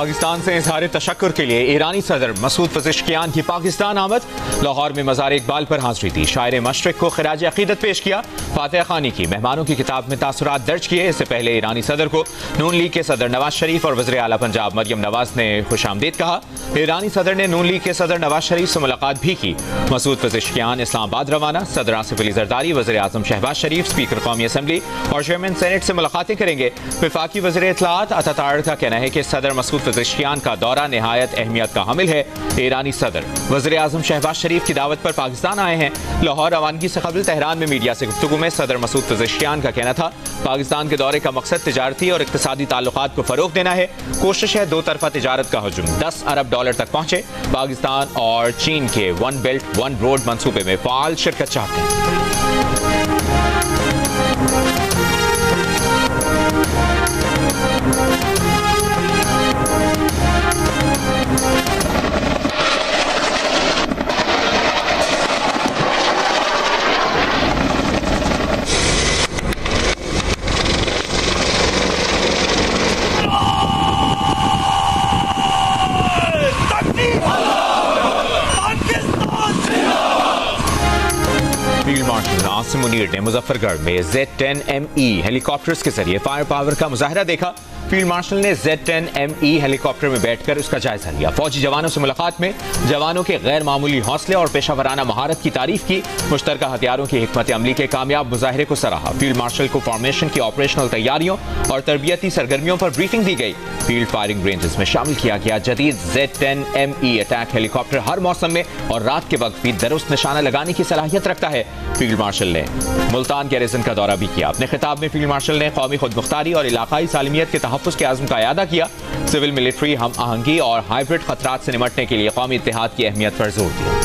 पाकिस्तान से इजहार तशक्कुर के लिए ईरानी सदर मसूद पज़ेश्कियान की पाकिस्तान आमद। लाहौर में मज़ार इकबाल पर हाजिरी दी। शायर मशरिक को खिराज अकीदत पेश किया। फातिहा खानी की। मेहमानों की किताब में तासुरात दर्ज किए। इससे पहले ईरानी सदर को नून लीग के सदर नवाज शरीफ और वज़ीर आला पंजाब मरियम नवाज ने खुशामदीद कहा। ईरानी सदर ने नून लीग के सदर नवाज शरीफ से मुलाकात भी की। मसूद पज़ेश्कियान इस्लामाबाद रवाना। सदर आसिफ अली जरदारी, वज़ीर आज़म शहबाज शरीफ, स्पीकर कौमी असम्बली और चेयरमैन सेनेट से मुलाकातें करेंगे। वफाकी वज़ीर इत्तलाआत अतातार का कहना है कि सदर मसूद पज़ेश्कियान का दौरा निहायत अहमियत का हामिल है। ईरानी सदर वज़ीर आज़म शहबाज शरीफ की दावत पर पाकिस्तान आए हैं। लाहौर रवानगी से कबल तेहरान में मीडिया से गुफ्तगू में सदर मसूद पज़ेश्कियान का कहना था, पाकिस्तान के दौरे का मकसद तिजारती और इक्तिसादी ताल्लुकात को फरोग देना है। कोशिश है दो तरफा तिजारत का हजम $10 अरब तक पहुंचे। पाकिस्तान और चीन के वन बेल्ट वन रोड मंसूबे में फाल शिरकत चाहते हैं। फील्ड मार्शल आसिम मुनीर ने मुजफ्फरगढ़ में Z10ME हेलीकॉप्टर्स के जरिए फायर पावर का मुजाहरा देखा। फील्ड मार्शल ने Z10ME हेलीकॉप्टर में बैठकर उसका जायजा लिया। फौजी जवानों से मुलाकात में जवानों के गैर मामूली हौसले और पेशावराना महारत की तारीफ की। मुश्तरका हथियारों की हिकमत अमली के कामयाब मुजाहरे को सराहा। फील्ड मार्शल को फॉर्मेशन की ऑपरेशनल तैयारियों और तरबियती सरगर्मियों पर ब्रीफिंग दी गई। फील्ड फायरिंग रेंजेस में शामिल किया गया जदीद Z10ME अटैक हेलीकॉप्टर हर मौसम में और रात के वक्त भी दुरुस्त निशाना लगाने की सलाहियत रखता है। फील्ड मार्शल ने मुल्तान गैरिसन का दौरा भी किया। अपने खिताब में फील्ड मार्शल ने कौमी खुदमुख्तारी और इलाकाई सालमियत के तहफ़्फ़ुज़ के आज़म का इयादा किया। सिविल मिलिट्री हम आहंगी और हाइब्रिड खतरात से निपटने के लिए कौमी इत्तेहाद की अहमियत पर जोर दिया।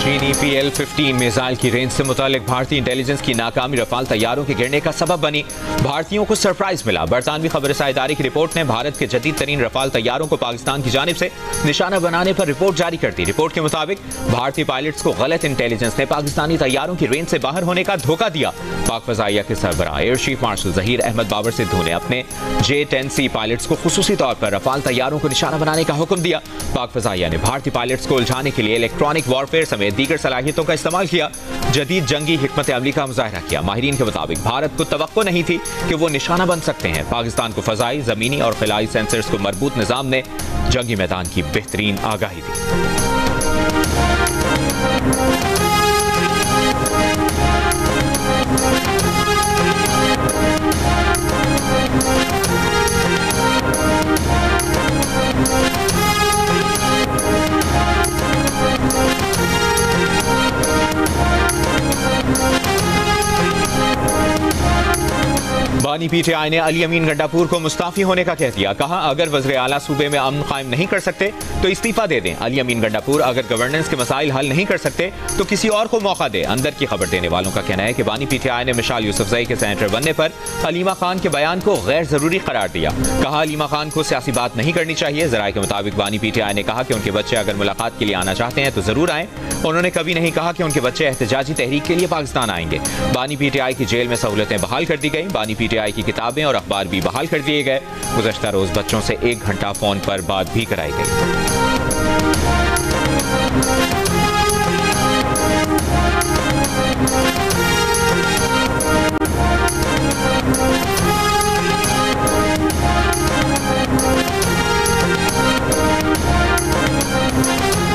चीनी PL-15 मिसाइल की रेंज से मुतालिक भारतीय इंटेलिजेंस की नाकामी रफाल तैयारों के गिरने का सबब बनी। भारतीयों को सरप्राइज मिला। बरतानवी खबरसां इदारे की रिपोर्ट ने भारत के जदीद तरीन रफाल तैयारों को पाकिस्तान की जानिब से निशाना बनाने पर रिपोर्ट जारी कर दी। रिपोर्ट के मुताबिक भारतीय पायलट्स को गलत इंटेलिजेंस ने पाकिस्तानी तैयारों की रेंज से बाहर होने का धोखा दिया। पाक फजाइया के सरबराह air chief marshal Zaheer Ahmed Babar Sidhu ने अपने J-10C पायलट्स को खुसूसी तौर पर रफाल तैयारों को निशाना बनाने का हुक्म दिया। पाक फजाइया ने भारतीय पायलट्स को उलझाने के लिए इलेक्ट्रॉनिक वॉरफेयर समेत दीगर सलाहियतों का इस्तेमाल किया। जदीद जंगी हिकमत अमली का मुजाहरा किया। माहिरीन के मुताबिक भारत को तवक्को नहीं थी कि वो निशाना बन सकते हैं। पाकिस्तान को फजाई, जमीनी और खिलाई सेंसर्स को मजबूत निजाम ने जंगी मैदान की बेहतरीन आगाही दी। बानी PTI ने अली अमीन गंडापुर को मुस्ताफी होने का कह दिया। कहा, अगर वज़ीर आला सूबे में अमन कायम नहीं कर सकते तो इस्तीफा दे दें। अली अमीन गंडापुर अगर गवर्नेंस के मसाइल हल नहीं कर सकते तो किसी और को मौका दे। अंदर की खबर देने वालों का कहना है कि बानी PTI ने मिसाल यूसुफजई के सेनेटर बनने पर हलीमा खान के बयान को गैर जरूरी करार दिया। कहा, हलीमा खान को सियासी बात नहीं करनी चाहिए। जराये के मुताबिक बानी PTI ने कहा कि उनके बच्चे अगर मुलाकात के लिए आना चाहते हैं तो जरूर आए। उन्होंने कभी नहीं कहा कि उनके बच्चे एहतजाजी तहरीक के लिए पाकिस्तान आएंगे। बानी PTI की जेल में सहूलतें बहाल कर दी गई। बानी PTI की किताबें और अखबार भी बहाल कर दिए गए। गुज़श्ता रोज बच्चों से 1 घंटा फोन पर बात भी कराई गई।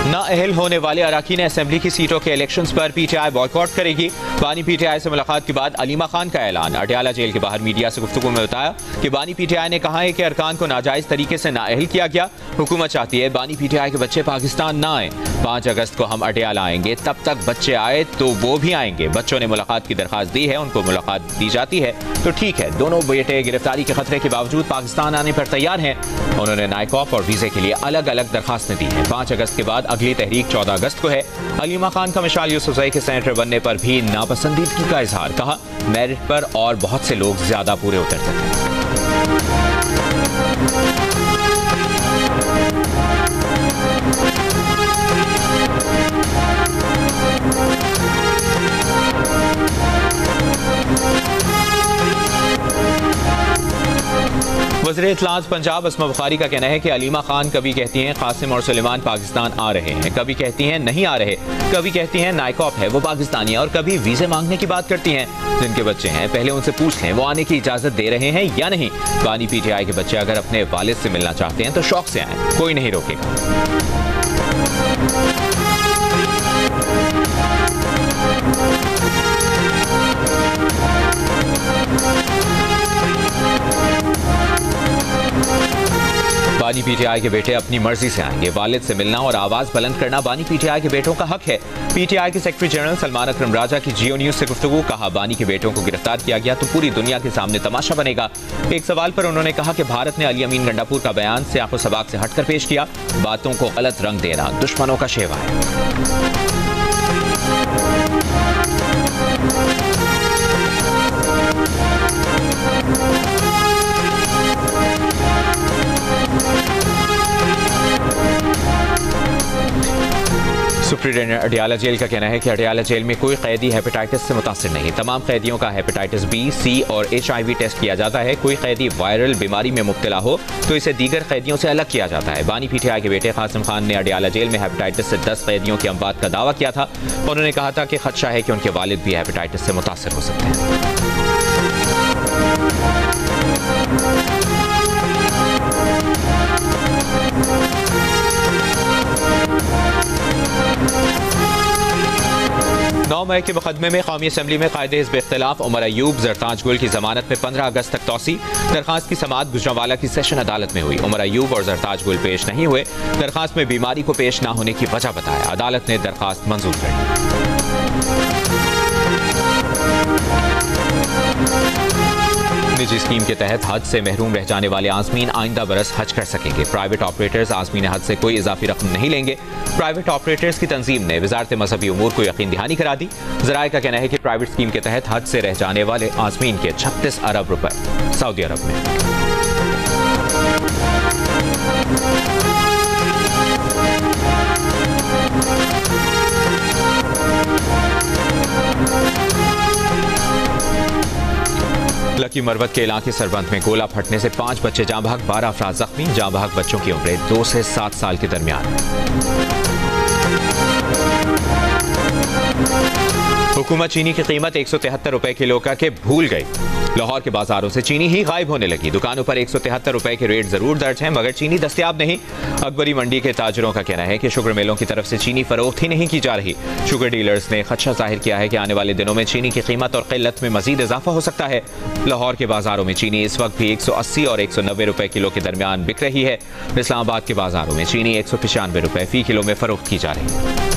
नाअहल होने वाले अराकीन असेंबली की सीटों के इलेक्शंस पर PTI बॉयकॉट करेगी। बानी PTI से मुलाकात के बाद अलीमा खान का ऐलान। अडयाला जेल के बाहर मीडिया से गुफ्तगू में बताया कि बानी PTI ने कहा है कि अरकान को नाजायज तरीके से नाअहल किया गया। हुकूमत चाहती है बानी PTI के बच्चे पाकिस्तान ना आए। 5 अगस्त को हम अडयाला आएंगे, तब तक बच्चे आए तो वो भी आएंगे। बच्चों ने मुलाकात की दरखास्त दी है, उनको मुलाकात दी जाती है तो ठीक है। दोनों बेटे गिरफ्तारी के खतरे के बावजूद पाकिस्तान आने पर तैयार हैं। उन्होंने नाइकॉफ और वीजे के लिए अलग अलग दरखास्तें दी हैं। 5 अगस्त के बाद अगली तहरीक 14 अगस्त को है। अलीमा खान का मिसाल यूसुफजई के सेनेटर बनने पर भी नापसंदीदगी का इजहार। कहा, मेरिट पर और बहुत से लोग ज्यादा पूरे उतरते थे। वज़ीर इत्तलात पंजाब अस्मा बुखारी का कहना है कि अलीमा खान कभी कहती हैं कासिम और सुलेमान पाकिस्तान आ रहे हैं, कभी कहती हैं नहीं आ रहे, कभी कहती हैं नाइकॉप है वो पाकिस्तानी है, और कभी वीज़े मांगने की बात करती हैं। जिनके बच्चे हैं पहले उनसे पूछ लें वो आने की इजाज़त दे रहे हैं या नहीं। बानी PTI के बच्चे अगर अपने वालिद से मिलना चाहते हैं तो शौक से आए, कोई नहीं रोकेगा। बानी PTI के बेटे अपनी मर्जी से आएंगे। वालिद से मिलना और आवाज बुलंद करना बानी PTI के बेटों का हक है। PTI के सेक्रेटरी जनरल सलमान अकरम राजा की जियो न्यूज से गुफ्तगू। कहा बानी के बेटों को गिरफ्तार किया गया तो पूरी दुनिया के सामने तमाशा बनेगा। एक सवाल पर उन्होंने कहा कि भारत ने अली अमीन गंडापुर का बयान सियाक़ो सबाक से हटकर पेश किया। बातों को गलत रंग देना दुश्मनों का शेवा है। सुप्रीडेंटेंट अडियाला जेल का कहना है कि अडियाला जेल में कोई कैदी हेपेटाइटिस से मुतासिर नहीं। तमाम कैदियों का हेपेटाइटिस B, C और HIV टेस्ट किया जाता है। कोई कैदी वायरल बीमारी में मुब्तला हो तो इसे दीगर कैदियों से अलग किया जाता है। बानी PTI के बेटे कासिम खान ने अडियाला जेल में हेपेटाइटिस से 10 कैदियों की अमवात का दावा किया था। उन्होंने कहा था कि खदशा है कि उनके वालिद भी हेपेटाइटिस से मुतासिर हो सकते हैं। मई के मुकदमे में कौमी असम्बली में कायदे हिज़्ब इख्तिलाफ उमर अयूब जरताज गुल की जमानत में 15 अगस्त तक तौसी। दरखास्त की समाअत गुजरांवाला की सेशन अदालत में हुई। उमर अयूब और जरताज गुल पेश नहीं हुए। दरखास्त में बीमारी को पेश न होने की वजह बताया। अदालत ने दरखास्त मंजूर कर ली। निजी स्कीम के तहत हज से महरूम रह जाने वाले आज़मीन आइंदा बरस हज कर सकेंगे। प्राइवेट ऑपरेटर्स आज़मीन हज से कोई इजाफी रकम नहीं लेंगे। प्राइवेट ऑपरेटर्स की तंजीम ने वजारत मजहबी उमूर को यकीन दहानी करा दी। ज़राए का कहना है कि प्राइवेट स्कीम के तहत हज से रह जाने वाले आज़मीन के 36 अरब रुपए सऊदी अरब में। लकी मरवत के इलाके सरबंद में गोला फटने से 5 बच्चे जाँ बहक, 12 अफराद जख्मी। जाँ बहक बच्चों की उम्रें 2 से 7 साल के दरमियान। हुकूमत चीनी की कीमत 173 रुपए किलो करके भूल गई। लाहौर के बाजारों से चीनी ही गायब होने लगी। दुकानों पर 173 रुपए के रेट जरूर दर्ज हैं मगर चीनी दस्तयाब नहीं। अकबरी मंडी के ताजरों का कहना है कि शुगर मिलों की तरफ से चीनी फरोख्त ही नहीं की जा रही। शुगर डीलर्स ने खदशा जाहिर किया है कि आने वाले दिनों में चीनी की कीमत और किल्लत में मजीद इजाफा हो सकता है। लाहौर के बाजारों में चीनी इस वक्त भी 180 और 190 रुपए किलो के दरमियान बिक रही है। इस्लामाबाद के बाजारों में चीनी 195 रुपए फी किलो में फरोख्त की जा रही है।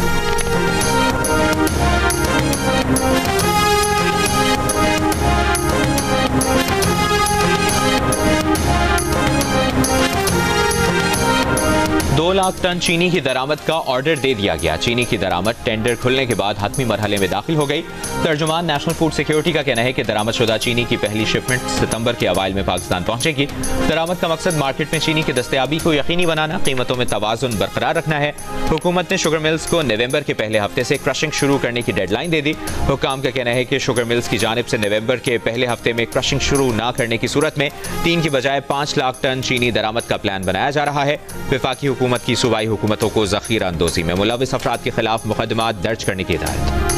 दो लाख टन चीनी की दरामद का ऑर्डर दे दिया गया। चीनी की दरामद टेंडर खुलने के बाद हतमी मरहले में दाखिल हो गई। तर्जुमान नेशनल फूड सिक्योरिटी का कहना है कि दरामद शुदा चीनी की पहली शिपमेंट सितंबर के अवाइल में पाकिस्तान पहुंचेगी। दरामद का मकसद मार्केट में चीनी की दस्तयाबी को यकीनी बनाना, कीमतों में तवाज़ुन बरकरार रखना है। हुकूमत ने शुगर मिल्स को नवंबर के पहले हफ्ते से क्रशिंग शुरू करने की डेडलाइन दे दी। हुकाम का कहना है कि शुगर मिल्स की जानिब से नवंबर के पहले हफ्ते में क्रशिंग शुरू न करने की सूरत में 3 की बजाय 5 लाख टन चीनी दरामद का प्लान बनाया जा रहा है। वफाकी हुकूमत की सूबाई हुकूमतों को ज़ख़ीरा अंदोज़ी में मुलव्विस अफराद के खिलाफ मुकदमा दर्ज करने की हिदायत।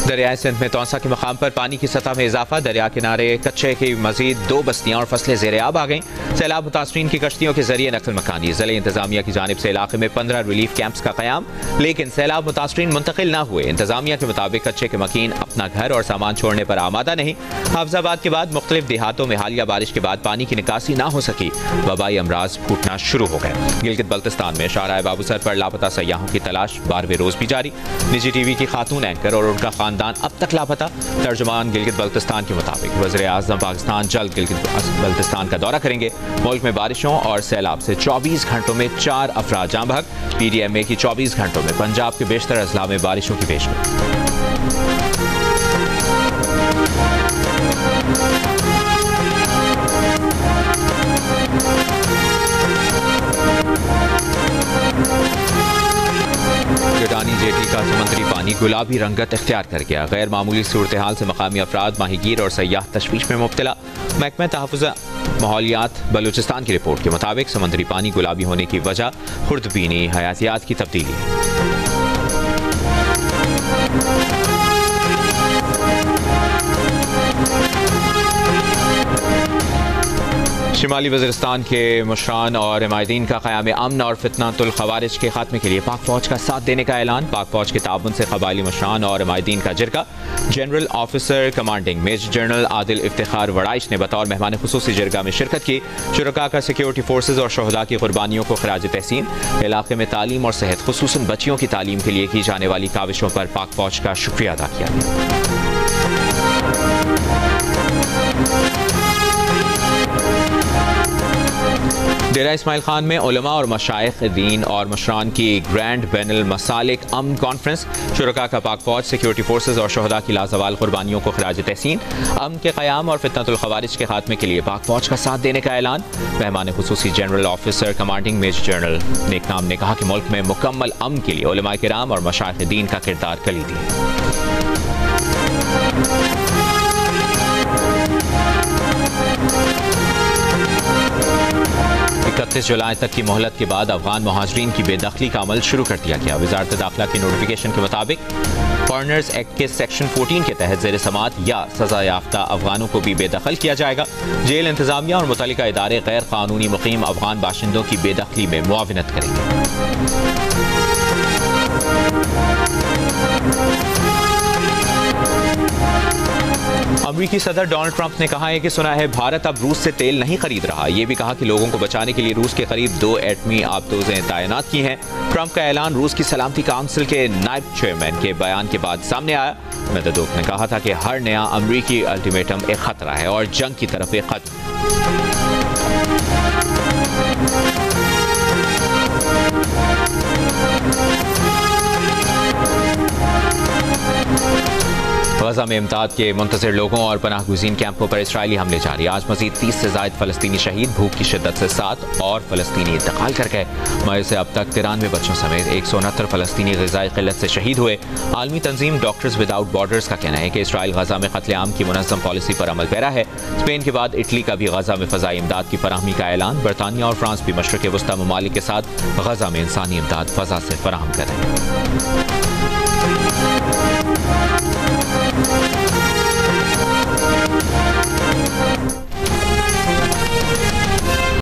दरियाए सिंध में तौसा के मकाम पर पानी की सतह में इजाफा। दरिया किनारे कच्चे की मजीद 2 बस्तियां और फसलें ज़ेरे आब आ गईं। सैलाब मुतासरीन की कश्तियों के जरिए नकल मकानी। ज़िले इंतजामिया की जानिब से इलाके में 15 रिलीफ कैंप्स का क़याम, लेकिन सैलाब मुतासरीन मुंतकिल न हुए। इंतजामिया के मुताबिक कच्चे के मकीन अपना घर और सामान छोड़ने पर आमादा नहीं। हाफिजाबाद के बाद मुख्तलिफ देहातों में हालिया बारिश के बाद पानी की निकासी न हो सकी। वबाई अमराज फूटना शुरू हो गए। गिलगित बल्तिस्तान में शाहराह बाबूसर पर लापता सयाहों की तलाश 12वें रोज भी जारी। निजी टीवी की खातून एंकर और उनका खानदान अब तक लापता। तर्जुमान गिलगित बल्तिस्तान के मुताबिक वज़ीर आज़म पाकिस्तान जल्द गिलगित बल्तिस्तान का दौरा करेंगे। मुल्क में बारिशों और सैलाब से 24 घंटों में 4 अफराद जाँ बहक। PDMA की 24 घंटों में पंजाब के बेशतर अजला में बारिशों की पेशगोई। गुलाबी रंगत इख्तियार कर गया। गैर मामूली सूरत हाल से मकामी अफराद, माहीगीर और सयाह तशवीश में मुब्तला। महकमा तहफ़्फ़ुज़ माहौलियात बलूचिस्तान की रिपोर्ट के मुताबिक समंदरी पानी गुलाबी होने की वजह खुर्दबीनी हयातियात की तब्दीली है। शिमाली वज़ीरिस्तान के मुशरान और हिमायतीन का क़याम अमन और फितनातुल ख़वारिज के खात्मे के लिए पाक फ़ौज का साथ देने का ऐलान। पाक फ़ौज के ताउन से क़बायली मुशरान और हिमायतीन का जिरगा। General officer commanding major general Adil Iftikhar Waraich ने बतौर मेहमान खुसूसी जिरगा में शिरकत की। शुरका का सिक्योरिटी फोर्सेज और शहदा की कुर्बानियों को खराज तहसीन। इलाके में तालीम और सेहत खुसूसन बच्चियों की तालीम के लिए की जाने वाली काविशों पर पाक फ़ौज का शुक्रिया अदा किया गया। डेरा इस्माइल खान में उलमा और मशाइख दीन और मुशरान की ग्रैंड बैनुल मसालिक अमन कॉन्फ्रेंस। शुरका का पाक फौज, सिक्योरिटी फोर्सेज और शहदा की लाजवाल कुर्बानियों को खराज तहसीन। अमन के क़याम और फितनतुल ख़वारिज के खात्मे के लिए पाक फौज का साथ देने का ऐलान। मेहमान खुसूसी general officer commanding major general नेकनाम ने कहा कि मुल्क में मुकम्मल अमन के लिए उलमा किराम और मशाइख दीन का किरदार कलीदी है। 31 जुलाई तक की मोहलत के बाद अफगान महाजरीन की बेदखली का अमल शुरू कर दिया गया। वजारत दाखिला के नोटिफिकेशन के मुताबिक फॉरेनर्स एक्ट के सेक्शन 14 के तहत ज़ेर समात या सजा याफ्ता अफगानों को भी बेदखल किया जाएगा। जेल इंतजामिया और मुतल्लिका इदारे गैर कानूनी मुकीम अफगान बाशिंदों की बेदखली में मुआविनत करेंगे। अमेरिकी सदर डोनाल्ड ट्रंप ने कहा है कि सुना है भारत अब रूस से तेल नहीं खरीद रहा। ये भी कहा कि लोगों को बचाने के लिए रूस के करीब 2 एटमी आबदोजें तैनात की हैं। ट्रंप का ऐलान रूस की सलामती काउंसिल के नायब चेयरमैन के बयान के बाद सामने आया। मेददोव ने कहा था कि हर नया अमेरिकी अल्टीमेटम एक खतरा है और जंग की तरफ एक कदम। गजा में इमदाद के मुंतज़िर लोगों और पनाह गुज़ीन कैंपों पर इसराइली हमले जारी। आज मज़ीद 30 से ज़ायद फ़लस्तीनी शहीद, भूख की शिद्दत से 7 और फ़लस्तीनी इंतकाल कर गए। मई से अब तक 93 बच्चों समेत 169 फ़लस्तीनी ग़िज़ाई क़िल्लत से शहीद हुए। आलमी तंजीम डॉक्टर्स विदाउट बॉर्डर्स का कहना है कि इसराइल गजा में क़त्ल-ए-आम की मुनज़्ज़म पॉलिसी पर अमल पैरा है। स्पेन के बाद इटली का भी गजा में फ़ज़ाई इमदाद की फराहमी का ऐलान। बरतानिया और फ्रांस भी मशरिक़ वस्ता ममालिक के साथ गजा में इंसानी इमदाद फ़ज़ा से फराहम कर रहे हैं।